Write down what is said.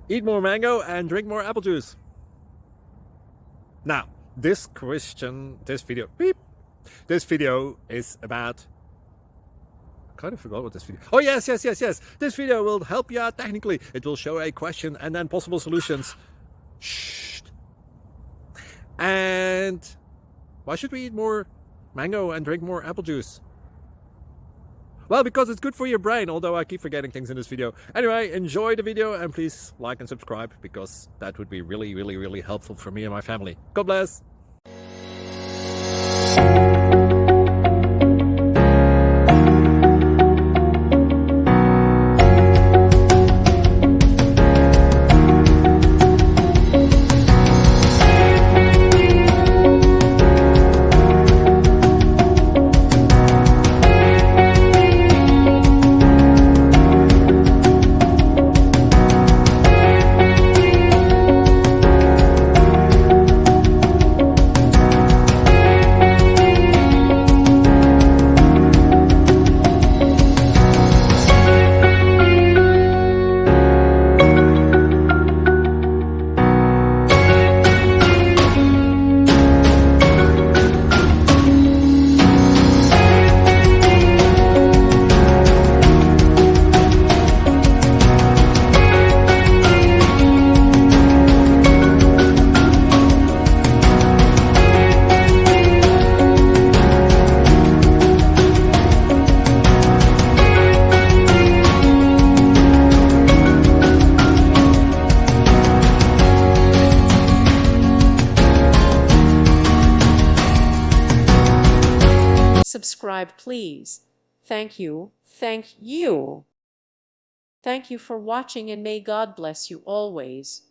Eat more mango and drink more apple juice. Now, this video is about, I kind of forgot what this video. Oh, yes. This video will help you out technically. It will show a question and then possible solutions. Shh. And why should we eat more mango and drink more apple juice? Well, because it's good for your brain, although I keep forgetting things in this video. Anyway, enjoy the video and please like and subscribe, because that would be really helpful for me and my family. God bless! Subscribe, please. Thank you. Thank you. Thank you for watching, and may God bless you always.